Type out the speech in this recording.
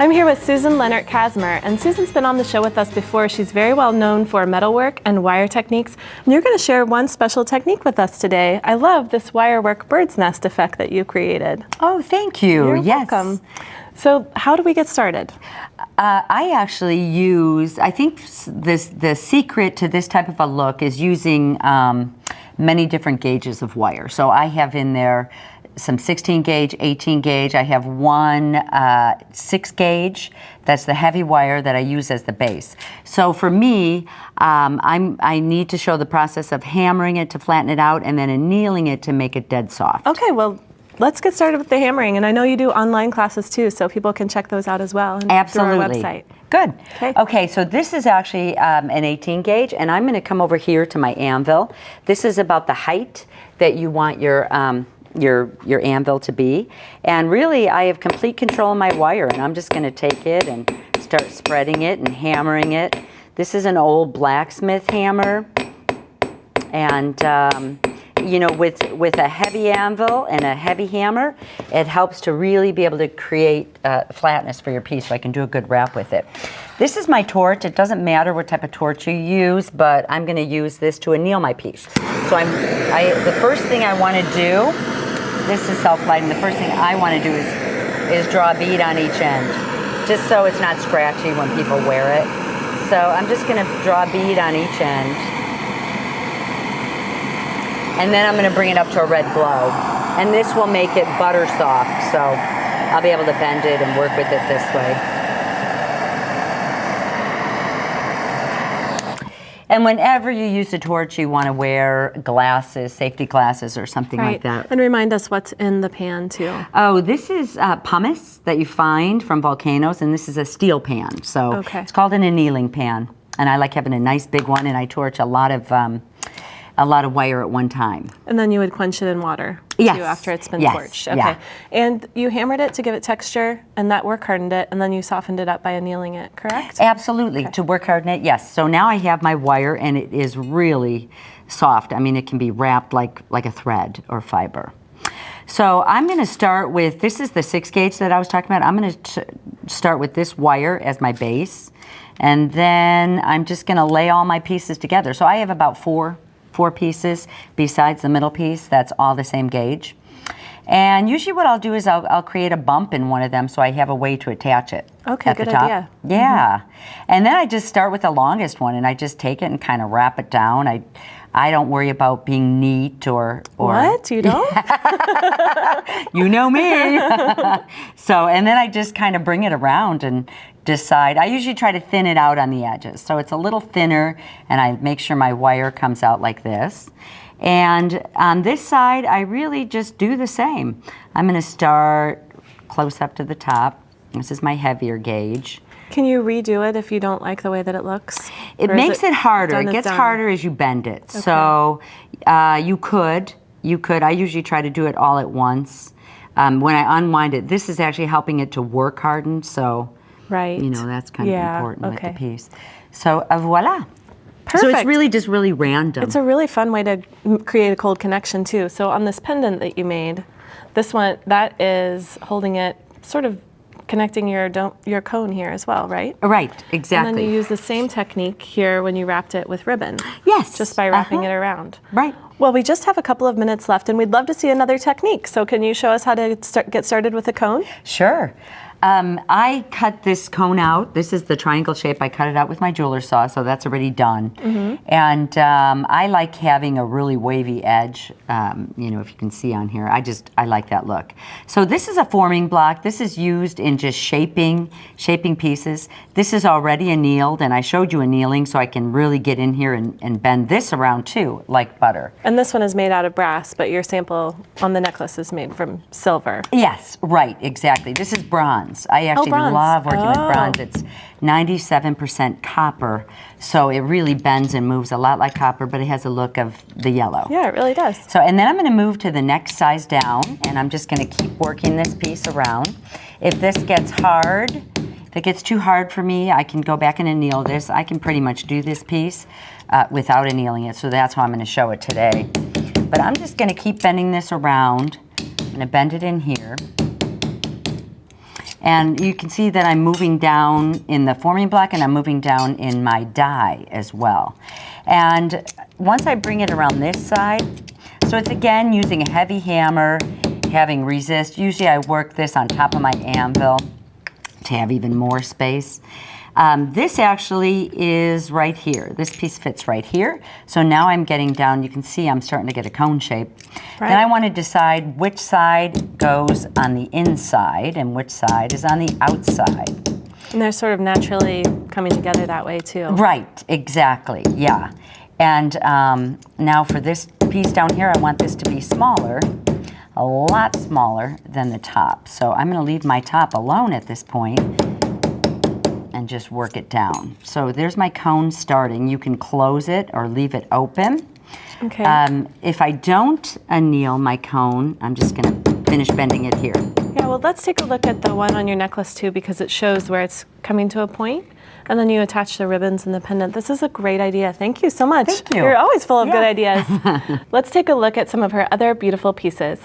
I'm here with Susan Lenart Kazmer, and Susan's been on the show with us before. She's very well known for metalwork and wire techniques, and you're going to share one special technique with us today. I love this wirework bird's nest effect that you created. Oh, thank you. You're yes. welcome. So how do we get started? I actually use, I think the secret to this type of a look is using many different gauges of wire. So I have in there some 16 gauge, 18 gauge. I have one 6 gauge. That's the heavy wire that I use as the base. So for me, I need to show the process of hammering it to flatten it out and then annealing it to make it dead soft. Okay, well, let's get started with the hammering. And I know you do online classes too, so people can check those out as well. And Absolutely. Through our website. Good. Okay. Okay, so this is actually an 18 gauge, and I'm going to come over here to my anvil. This is about the height that you want your anvil to be. And really, I have complete control of my wire, and I'm just going to take it and start spreading it and hammering it. This is an old blacksmith hammer, and you know, with a heavy anvil and a heavy hammer, it helps to really be able to create flatness for your piece, so I can do a good wrap with it. This is my torch. It doesn't matter what type of torch you use, but I'm going to use this to anneal my piece. So the first thing I want to do, this is self-lighting, the first thing I want to do is draw a bead on each end, just so it's not scratchy when people wear it. So I'm just going to draw a bead on each end. And then I'm going to bring it up to a red glow. And this will make it butter soft, so I'll be able to bend it and work with it this way. And whenever you use a torch, you want to wear glasses, safety glasses or something like that. And remind us what's in the pan too. Oh, this is pumice that you find from volcanoes, and this is a steel pan. So it's called an annealing pan. And I like having a nice big one, and I torch a lot of wire at one time. And then you would quench it in water too after it's been torched. Okay. Yeah. And you hammered it to give it texture, and that work hardened it, and then you softened it up by annealing it, correct? Absolutely. To work harden it, yes. So now I have my wire, and it is really soft. I mean, it can be wrapped like a thread or fiber. So I'm going to start with, this is the 6 gauge that I was talking about. I'm going to start with this wire as my base, and then I'm just going to lay all my pieces together. So I have about four pieces besides the middle piece. That's all the same gauge. And usually what I'll do is I'll create a bump in one of them so I have a way to attach it. Okay, at good the top. idea. Yeah. And then I just start with the longest one, and I just take it and kind of wrap it down. I don't worry about being neat or What? You don't? You know me. So, and then I just kind of bring it around and decide. I usually try to thin it out on the edges, so it's a little thinner, and I make sure my wire comes out like this. And on this side, I really just do the same. I'm going to start close up to the top. This is my heavier gauge. Can you redo it if you don't like the way that it looks? It makes it harder. It gets harder as you bend it. Okay. So you could. I usually try to do it all at once. When I unwind it, this is actually helping it to work harden. So, you know, that's kind of important with the piece. So voila. Perfect. So it's really just really random. It's a really fun way to create a cold connection too. So on this pendant that you made, this one, that is holding it, sort of connecting your cone here as well, right? Right, exactly. And then you use the same technique here when you wrapped it with ribbon. Yes. Just by wrapping it around. Right. Well, we just have a couple of minutes left, and we'd love to see another technique. So can you show us how to get started with a cone? Sure. I cut this cone out. This is the triangle shape. I cut it out with my jeweler's saw, so that's already done. Mm-hmm. And I like having a really wavy edge, you know, if you can see on here. I like that look. So this is a forming block. This is used in just shaping pieces. This is already annealed, and I showed you annealing, so I can really get in here and bend this around too, like butter. And this one is made out of brass, but your sample on the necklace is made from silver. Yes, right, exactly. This is bronze. I actually love working with bronze. It's 97% copper, so it really bends and moves a lot like copper, but it has a look of the yellow. Yeah, it really does. So, and then I'm going to move to the next size down, and I'm just going to keep working this piece around. If this gets hard, if it gets too hard for me, I can go back and anneal this. I can pretty much do this piece without annealing it, so that's how I'm going to show it today. But I'm just going to keep bending this around. I'm going to bend it in here. And you can see that I'm moving down in the forming block and I'm moving down in my die as well. And once I bring it around this side, so it's again using a heavy hammer, having resist. Usually I work this on top of my anvil to have even more space. This actually is right here. This piece fits right here. So now I'm getting down, you can see I'm starting to get a cone shape. Right. Then I want to decide which side goes on the inside and which side is on the outside. And they're sort of naturally coming together that way too. Right, exactly, yeah. And now for this piece down here, I want this to be smaller, a lot smaller than the top. So I'm going to leave my top alone at this point and just work it down. So there's my cone starting. You can close it or leave it open. Okay. If I don't anneal my cone, I'm just going to finish bending it here. Yeah, well, let's take a look at the one on your necklace too, because it shows where it's coming to a point, and then you attach the ribbons and the pendant. This is a great idea. Thank you so much. Thank you. You're always full of Yeah. good ideas. Let's take a look at some of her other beautiful pieces.